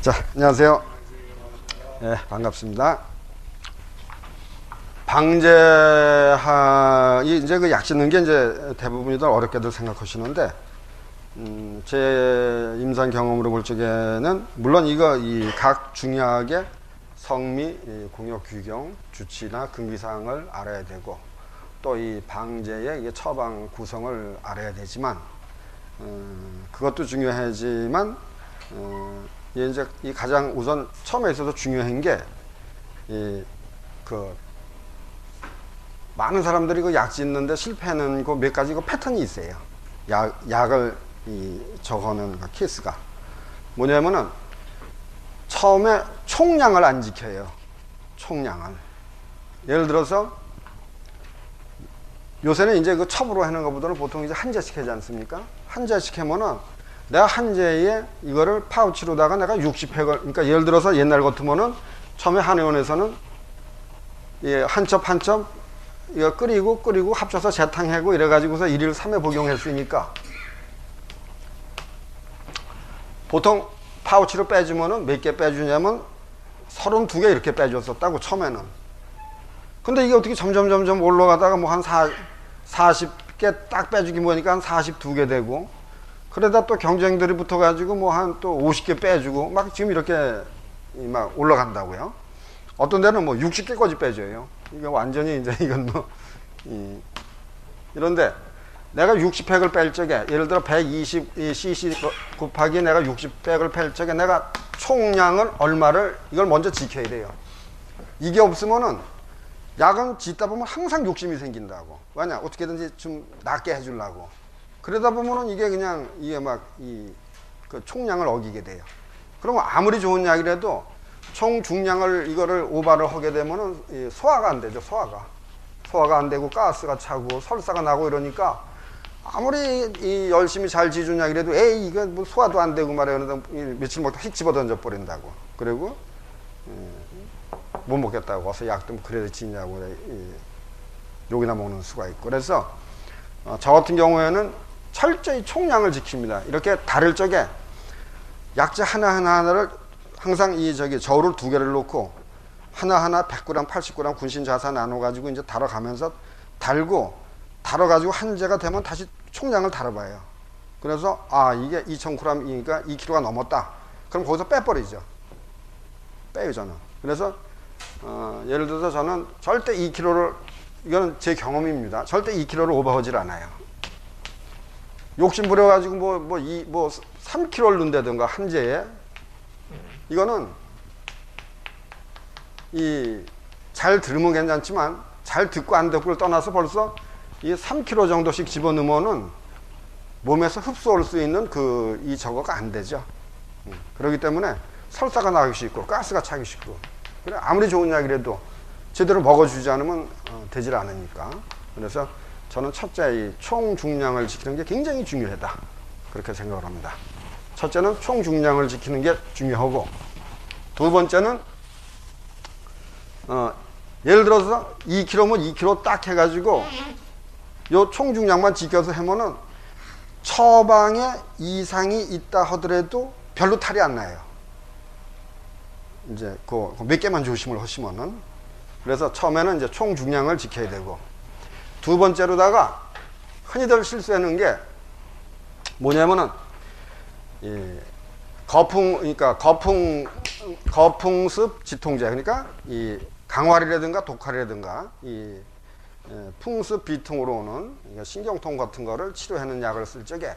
자, 안녕하세요. 네, 반갑습니다. 이제 그 약 짓는 게 이제 대부분이들 어렵게들 생각하시는데, 제 임상 경험으로 볼 적에는, 물론 이 각 중요하게 성미, 공역 규경, 주치나 금기사항을 알아야 되고, 또 이 방제의 이게 처방 구성을 알아야 되지만, 그것도 중요하지만, 이제 이 가장 우선 처음에 있어서 중요한 게, 많은 사람들이 그 약 짓는데 실패하는 그 몇 가지 그 패턴이 있어요. 약을 적어놓은 그 케이스가. 뭐냐면은, 처음에 총량을 안 지켜요. 총량을. 예를 들어서, 요새는 이제 그 첩으로 하는 것보다는 보통 이제 한 재씩 하지 않습니까? 한 재씩 하면은, 내가 한 재에 이거를 파우치로다가 내가 60팩을, 그러니까 예를 들어서 옛날 같으면은, 처음에 한의원에서는, 한 첩 한 첩, 이거 끓이고 합쳐서 재탕하고 이래가지고서 1일 3회 복용했으니까, 보통 파우치로 빼주면은 몇 개 빼주냐면 32개 이렇게 빼줬었다고, 처음에는. 근데 이게 어떻게 점점 올라가다가 뭐 한 40개 딱 빼주기 뭐니까 한 42개 되고, 그러다 또 경쟁들이 붙어가지고 뭐 한 또 50개 빼주고, 막 지금 이렇게 막 올라간다고요. 어떤 데는 뭐 60개까지 빼줘요. 이게 완전히 이제 이건 뭐, 이런데 내가 60팩을 뺄 적에, 예를 들어 120cc 곱하기 내가 60팩을 뺄 적에 내가 총량을 얼마를, 이걸 먼저 지켜야 돼요. 이게 없으면은 약은 짓다 보면 항상 욕심이 생긴다고. 왜냐? 어떻게든지 좀 낫게 해주려고. 그러다 보면은 이게 그냥 이게 막 그 총량을 어기게 돼요. 그러면 아무리 좋은 약이라도 총 중량을 이거를 오바를 하게 되면은 소화가 안 되죠. 소화가 안 되고 가스가 차고 설사가 나고 이러니까, 아무리 열심히 잘 지준 약이라도 이거 뭐 소화도 안 되고 말이야. 그러다 며칠 먹다 휙 집어 던져 버린다고. 그리고 못 먹겠다고 와서 약도 그래도 지냐고 욕이나 먹는 수가 있고. 그래서 저 같은 경우에는 철저히 총량을 지킵니다. 이렇게 다를 적에 약재 하나를 항상 저울을 2개를 놓고 하나하나 100g, 80g 군신자사 나눠가지고 이제 달아가면서 달아가지고 한 재가 되면 다시 총량을 달아봐요. 그래서 이게 2000g이니까 2kg가 넘었다. 그럼 거기서 빼버리죠. 빼요, 저는. 그래서 예를 들어서 저는 절대 2kg를, 이거는 제 경험입니다. 절대 2kg를 오버하지 않아요. 욕심 부려가지고 뭐 3kg를 넣는다든가 한 재에, 이거는 잘 들으면 괜찮지만 잘 듣고 안 듣고를 떠나서 벌써 이 3kg 정도씩 집어넣으면은 몸에서 흡수할 수 있는 저거가 안 되죠. 그렇기 때문에 설사가 나기 쉽고 가스가 차기 쉽고, 그래 아무리 좋은 약이라도 제대로 먹어주지 않으면 되질 않으니까. 그래서 저는 첫째 이 총 중량을 지키는 게 굉장히 중요하다, 그렇게 생각을 합니다. 첫째는 총 중량을 지키는 게 중요하고, 두 번째는 예를 들어서 2kg면 2kg 딱 해가지고 요 총 중량만 지켜서 하면은 처방에 이상이 있다 하더라도 별로 탈이 안 나요. 이제 몇 개만 조심을 하시면은. 그래서 처음에는 이제 총 중량을 지켜야 되고, 두 번째로다가 흔히들 실수하는 게 뭐냐면은 거풍습 지통제, 그러니까 이 강활이라든가 독활이라든가 풍습 비통으로 오는 신경통 같은 거를 치료하는 약을 쓸 적에,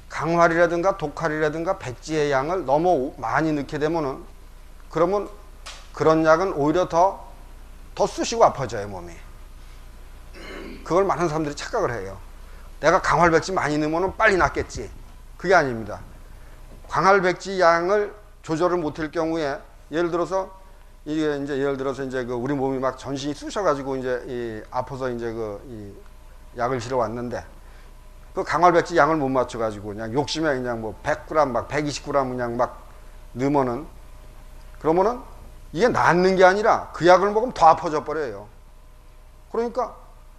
강활이라든가 독활이라든가 백지의 양을 너무 많이 넣게 되면은, 그러면 그런 약은 오히려 더 쑤시고 아파져요, 몸이. 그걸 많은 사람들이 착각을 해요. 내가 강활백지 많이 넣으면 빨리 낫겠지. 그게 아닙니다. 강활백지 양을 조절을 못할 경우에, 예를 들어서 우리 몸이 막 전신이 쑤셔가지고 이제 아파서 이제 약을 실어 왔는데, 그 강활백지 양을 못 맞춰가지고 그냥 욕심에 그냥 뭐 100g 막 120g 그냥 막 넣으면은, 그러면은 이게 낫는 게 아니라 그 약을 먹으면 더 아파져 버려요. 그러니까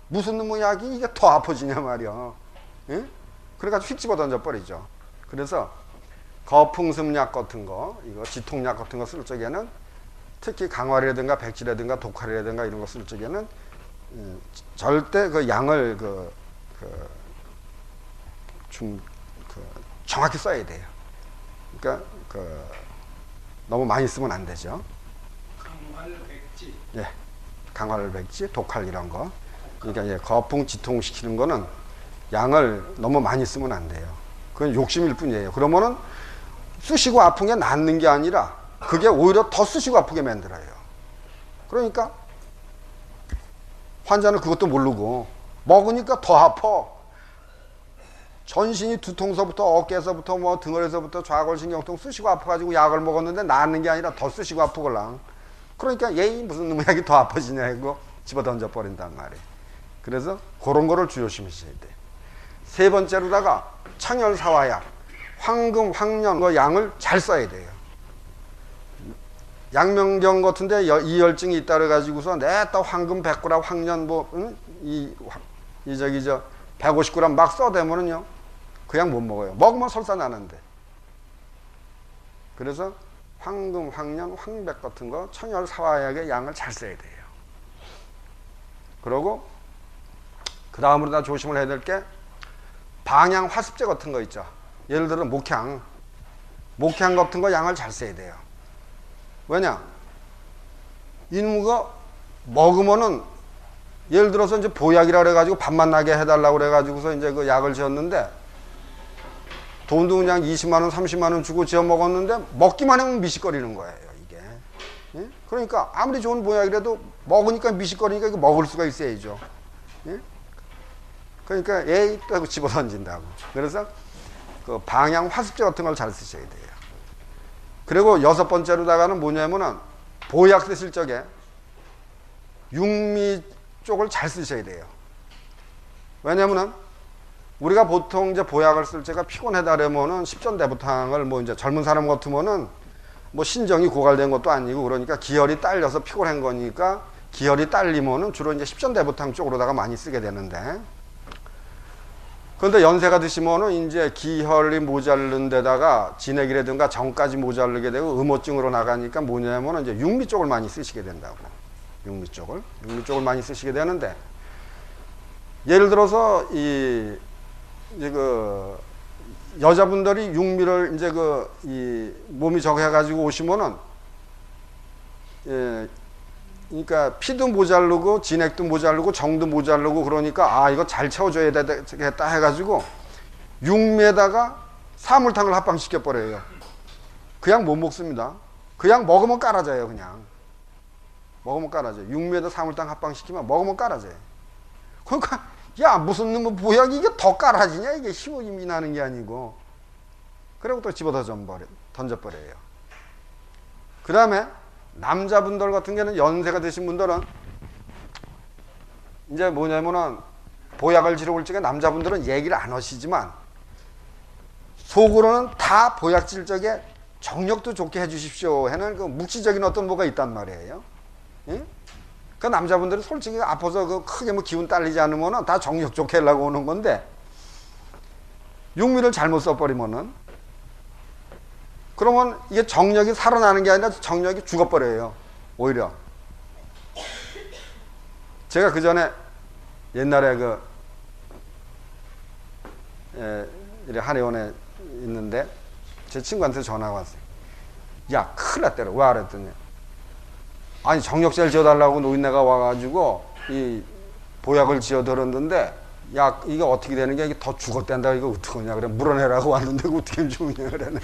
무슨 놈의 약이 이게 더 아파지냐 말이야. 예? 그래가지고 휙 집어 던져 버리죠. 그래서 거풍습약 같은 거, 이거 지통약 같은 거 쓸 적에는 특히 강활이라든가 백지라든가 독활이라든가 이런 거 쓸 적에는 절대 그 양을 좀 정확히 써야 돼요. 그러니까 너무 많이 쓰면 안 되죠. 강활백지. 예, 강활백지, 독활 이런 거. 그러니까 예, 거풍 지통시키는 거는 양을 너무 많이 쓰면 안 돼요. 그건 욕심일 뿐이에요. 그러면은 쑤시고 아픈 게 낫는 게 아니라 그게 오히려 더 쑤시고 아프게 만들어요. 그러니까 환자는 그것도 모르고 먹으니까 더 아파. 전신이 두통서부터 어깨에서부터 뭐 등허리에서부터 좌골신경통 쑤시고 아파가지고 약을 먹었는데 낫는 게 아니라 더 쑤시고 아프걸랑. 그러니까 얘이 무슨 놈의 약이 더 아파지냐 하고 집어 던져버린단 말이에요. 그래서 그런 거를 주의하셔야 돼요. 세 번째로다가 청열사화약, 황금, 황년 그 양을 잘 써야 돼요. 양명경 같은데 이열증이 있다 그래가지고서 내다 황금 100g, 황년 이 150g 막 써대면은요 그냥 못 먹어요. 먹으면 설사 나는데. 그래서 황금, 황년, 황백 같은 거 청열사화약의 양을 잘 써야 돼요. 그러고 그 다음으로 다 조심을 해야 될 게 방향 화습제 같은 거 있죠. 예를 들어 목향 같은 거 양을 잘 써야 돼요. 왜냐? 이놈가 먹으면은 예를 들어서 이제 보약이라 그래가지고 밥맛 나게 해달라고 그래가지고서 이제 그 약을 지었는데 돈도 그냥 20만원, 30만원 주고 지어 먹었는데 먹기만 하면 미식거리는 거예요, 이게. 예? 그러니까 아무리 좋은 보약이라도 먹으니까 미식거리니까 이거 먹을 수가 있어야죠. 예? 그러니까 에이 또 집어 던진다고. 그래서 그 방향 화습제 같은 걸 잘 쓰셔야 돼요. 그리고 여섯 번째로다가는 뭐냐면은 보약 쓰실 적에 육미 쪽을 잘 쓰셔야 돼요. 왜냐면은 우리가 보통 이제 보약을 쓸 때가 피곤하다 그러면은 십전대부탕을 뭐 이제 젊은 사람 같으면은 뭐 신정이 고갈된 것도 아니고 그러니까 기혈이 딸려서 피곤한 거니까 기혈이 딸리면은 주로 이제 십전대부탕 쪽으로다가 많이 쓰게 되는데 그런데 연세가 드시면은 이제 기혈이 모자른 데다가 진액이라든가 정까지 모자르게 되고 음호증으로 나가니까 뭐냐면은 이제 육미 쪽을 많이 쓰시게 된다고. 육미 쪽을 많이 쓰시게 되는데 예를 들어서 이제 그 여자분들이 육미를 이제 이 몸이 저거 해가지고 오시면은 예, 그러니까 피도 모자르고 진액도 모자르고 정도 모자르고 그러니까 아 이거 잘 채워줘야 되겠다 해가지고 육미에다가 사물탕을 합방시켜 버려요. 그냥 못 먹습니다. 그냥 먹으면 깔아져요. 그냥 먹으면 깔아져요. 육미에다 사물탕 합방시키면 먹으면 깔아져요. 그러니까 야 무슨 놈의 보약이 이게 더 깔아지냐 이게 힘이 나는 게 아니고 그리고 또 집어 던져버려요. 그 다음에 남자분들 같은 경우는 연세가 드신 분들은 이제 뭐냐면은 보약을 지러 올 적에 남자분들은 얘기를 안 하시지만 속으로는 다 보약 질 적에 정력도 좋게 해주십시오 하는 그 묵시적인 어떤 뭐가 있단 말이에요. 예? 그 남자분들은 솔직히 아파서 그 크게 뭐 기운 딸리지 않으면은 다 정력 좋게 하려고 오는 건데 육미를 잘못 써버리면은 그러면 이게 정력이 살아나는 게 아니라 정력이 죽어버려요. 오히려. 제가 그 전에 옛날에 한의원에 있는데 제 친구한테 전화가 왔어요. 야, 큰일 났대요. 왜 그랬더니 아니 정력제를 지어달라고 노인네가 와가지고 이 보약을 지어들었는데 야 이게 어떻게 되는 게 이게 더 죽었댄다 이거 어떡하냐 그래 물어내라고 왔는데 어떻게 하면 좋으냐 그러네.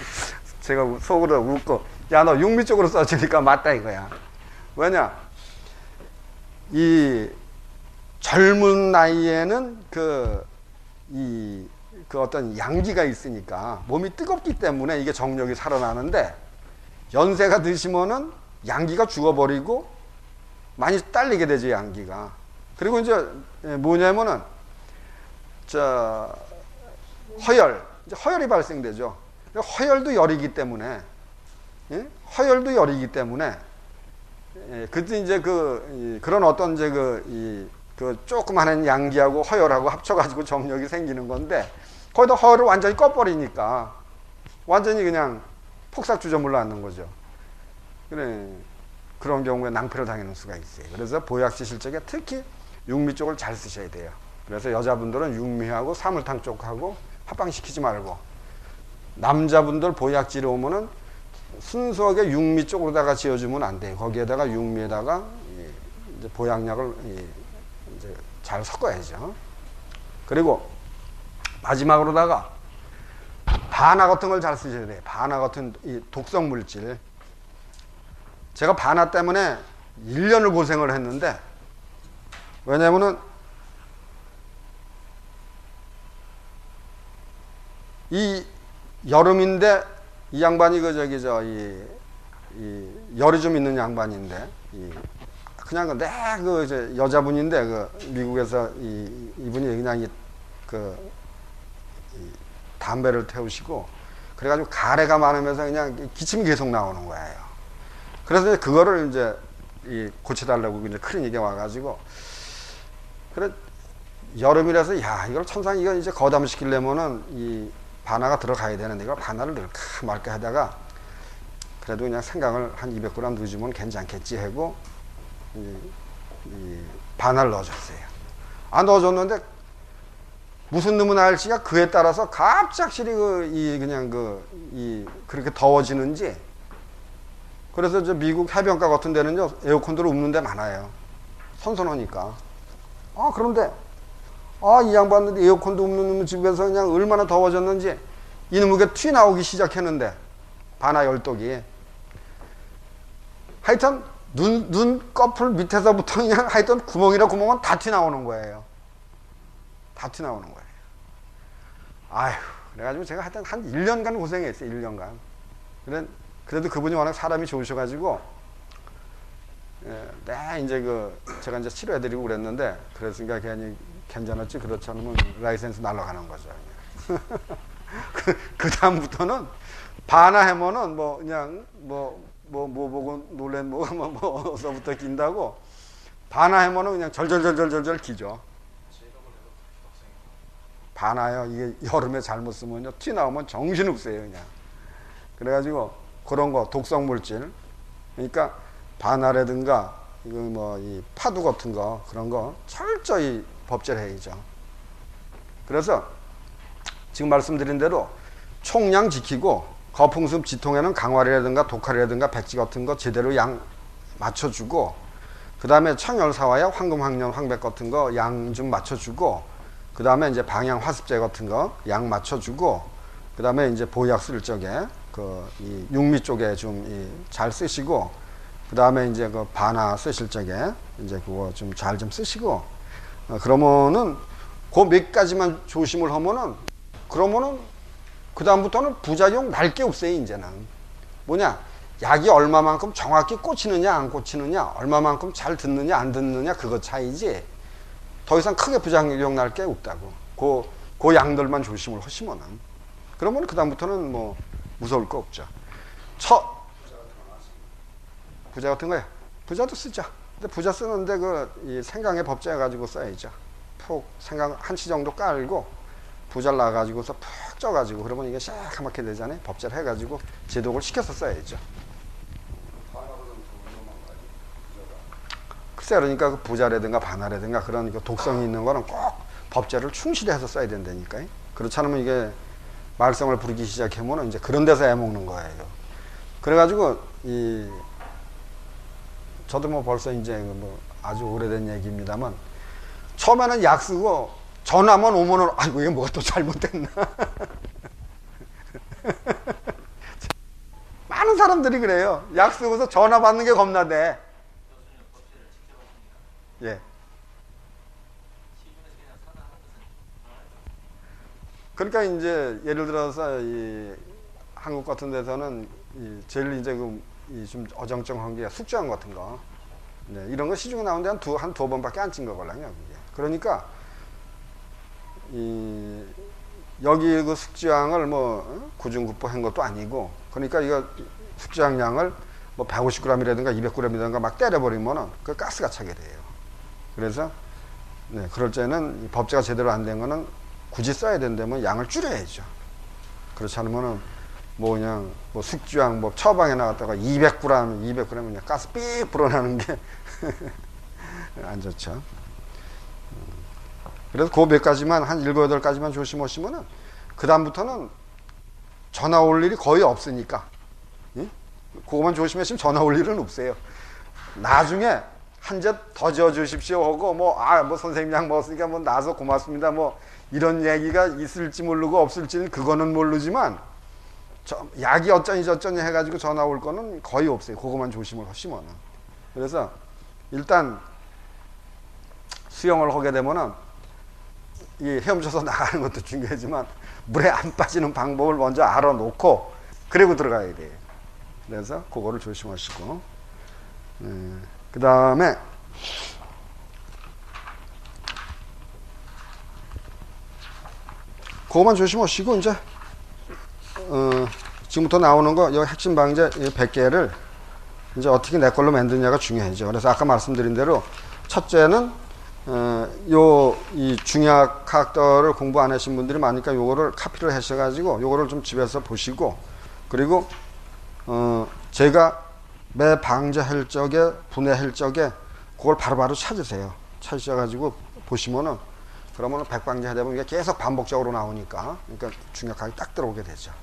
제가 속으로 웃고 야 너 육미 쪽으로 써주니까 맞다 이거야. 왜냐 이 젊은 나이에는 그 어떤 양기가 있으니까 몸이 뜨겁기 때문에 이게 정력이 살아나는데 연세가 드시면은 양기가 죽어버리고 많이 딸리게 되죠 양기가. 그리고 이제 뭐냐면은 허열이 발생되죠. 허열도 열이기 때문에, 예? 허열도 열이기 때문에, 예, 그때 이제 그런 어떤 이제 그 조그마한 양기하고 허열하고 합쳐가지고 정력이 생기는 건데, 거기다 허열을 완전히 꺼버리니까, 완전히 그냥 폭삭 주저물러 앉는 거죠. 그래, 그런 경우에 낭패를 당하는 수가 있어요. 그래서 보약 지실 적에 특히 육미 쪽을 잘 쓰셔야 돼요. 그래서 여자분들은 육미하고 사물탕 쪽하고 합방시키지 말고, 남자분들 보약 지러 오면은 순수하게 육미 쪽으로다가 지어주면 안 돼요. 거기에다가 육미에다가 이제 보약약을 이제 잘 섞어야죠. 그리고 마지막으로다가 바나 같은 걸 잘 쓰셔야 돼요. 바나 같은 이 독성 물질. 제가 바나 때문에 1년을 고생을 했는데, 왜냐면은 이 여름인데 이 양반이 그 저기 이 열이 좀 있는 양반인데, 그냥 그 이제 여자분인데 그 미국에서 이분이 그냥 이 담배를 태우시고 그래가지고 가래가 많으면서 그냥 기침이 계속 나오는 거예요. 그래서 이제 그거를 이제 고쳐달라고 이제 클리닉에 와가지고, 그래 여름이라서 야 이걸 천상 이거 이제 거담시키려면은 이 바나가 들어가야 되는데 이걸 바나를 넣을까 말까 하다가 그래도 그냥 생강을 한 200g 넣어주면 괜찮겠지 하고 이 바나를 넣어줬어요. 넣어줬는데 무슨 놈의 날씨가 그에 따라서 갑작스레 그렇게 더워지는지. 그래서 저 미국 해변가 같은 데는요 에어컨들 없는 데 많아요. 선선하니까. 그런데 이 양반들이 에어컨도 없는 집에서 그냥 얼마나 더워졌는지 이놈에게 튀 나오기 시작했는데, 바나 열독이. 하여튼 눈꺼풀 밑에서부터 그냥 하여튼 구멍이나 구멍은 다 튀 나오는 거예요. 다 튀 나오는 거예요. 아휴, 그래가지고 제가 하여튼 한 1년간 고생했어요. 1년간. 그래도 그분이 워낙 사람이 좋으셔가지고, 이제 제가 이제 치료해드리고 그랬는데, 그랬으니까 괜히 괜찮았지. 그렇지 않으면 라이센스 날아가는 거죠. 그 다음부터는 바나 해면은 그냥 뭐 보고 놀란 뭐서부터 긴다고, 바나 해면은 그냥 절절절절절 기죠. 바나요. 이게 여름에 잘못 쓰면요 티 나오면 정신없어요 그냥. 그래가지고 그런 거 독성 물질, 그러니까 바나라든가 이 파두 같은 거 그런 거 철저히 법제해야죠. 그래서 지금 말씀드린 대로 총량 지키고, 거풍습 지통에는 강화리라든가 독화리라든가 백지 같은 거 제대로 양 맞춰주고, 그 다음에 청열사와야 황금, 황련, 황백 같은 거 양 좀 맞춰주고, 그 다음에 이제 방향 화습제 같은 거 양 맞춰주고, 그 다음에 이제 보약 쓸 적에 이 육미 쪽에 좀 잘 쓰시고, 그 다음에 이제 그 바나 쓰실 적에 이제 그거 좀 잘 좀 쓰시고, 그러면은 그 몇 가지만 조심을 하면은, 그러면은 그 다음부터는 부작용 날 게 없어요. 이제는 뭐냐, 약이 얼마만큼 정확히 꽂히느냐 안 꽂히느냐, 얼마만큼 잘 듣느냐 안 듣느냐 그거 차이지, 더 이상 크게 부작용 날 게 없다고. 그 양들만 조심을 하시면은, 그러면 그 다음부터는 뭐 무서울 거 없죠. 부자 같은 거야. 부자도 쓰죠. 근데 부자 쓰는데 이 생강에 법제해 가지고 써야죠. 푹 생강 한 치 정도 깔고 부자를 놔 가지고서 푹 쪄 가지고, 그러면 이게 새카맣게 되잖아요. 법제를 해 가지고 제독을 시켜서 써야죠. 글쎄, 그러니까 그 부자라든가 바나라든가 그런 독성이 있는 거는 꼭 법제를 충실히 해서 써야 된다니까요. 그렇지 않으면 이게 말썽을 부리기 시작하면 이제 그런 데서 애먹는 거예요. 그래가지고 저도 뭐 벌써 이제 아주 오래된 얘기입니다만, 처음에는 약 쓰고 전화만 오면은 아이고 이게 뭐가 또 잘못됐나. 많은 사람들이 그래요. 약 쓰고서 전화 받는 게 겁나대. 예. 그러니까 이제 예를 들어서 한국 같은 데서는 제일 이제 좀 어정쩡한 게 숙주향 같은 거, 네, 이런 거 시중에 나오는데 한 두 번밖에 안 찐 거거든요. 그러니까 여기 그 숙주향을 구중구포 한 것도 아니고, 그러니까 이거 숙주향 양을 150g이라든가 200g이라든가 막 때려버리면은 그 가스가 차게 돼요. 그래서 네, 그럴 때는 법제가 제대로 안 된 거는 굳이 써야 된다면 양을 줄여야죠. 그렇지 않으면은 뭐 그냥 뭐 숙주향 뭐 처방에 나갔다가 200g 그냥 가스 삑 불어나는 게 안 좋죠. 그래서 그 몇 가지만 한 7, 8가지만 조심하시면은 그 다음부터는 전화 올 일이 거의 없으니까. 예? 그거만 조심하시면 전화 올 일은 없어요. 나중에 한 제 더 지어 주십시오 하고 뭐 선생님 약 먹었으니까 뭐 나서 고맙습니다 뭐 이런 얘기가 있을지 모르고 없을지는 그거는 모르지만 약이 어쩌니 저쩌니 해가지고 전화 올 거는 거의 없어요. 그거만 조심을 하시면은. 그래서 일단 수영을 하게 되면은 이 헤엄쳐서 나가는 것도 중요하지만 물에 안 빠지는 방법을 먼저 알아놓고 그리고 들어가야 돼요. 그래서 그거를 조심하시고, 그 다음에 그거만 조심하시고 이제 지금부터 나오는 거 여기 핵심 방제 100개를 이제 어떻게 내 걸로 만드냐가 중요하죠. 그래서 아까 말씀드린 대로 첫째는 이 중약학들을 공부 안 하신 분들이 많으니까 요거를 카피를 하셔가지고 요거를 좀 집에서 보시고, 그리고 제가 매 방제할 적에 분해할 적에 그걸 바로바로 찾으세요. 찾으셔가지고 보시면은 그러면은 백방제 하다 보면 이게 계속 반복적으로 나오니까 그러니까 중약학이 딱 들어오게 되죠.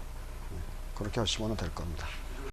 그렇게 하시면 될 겁니다.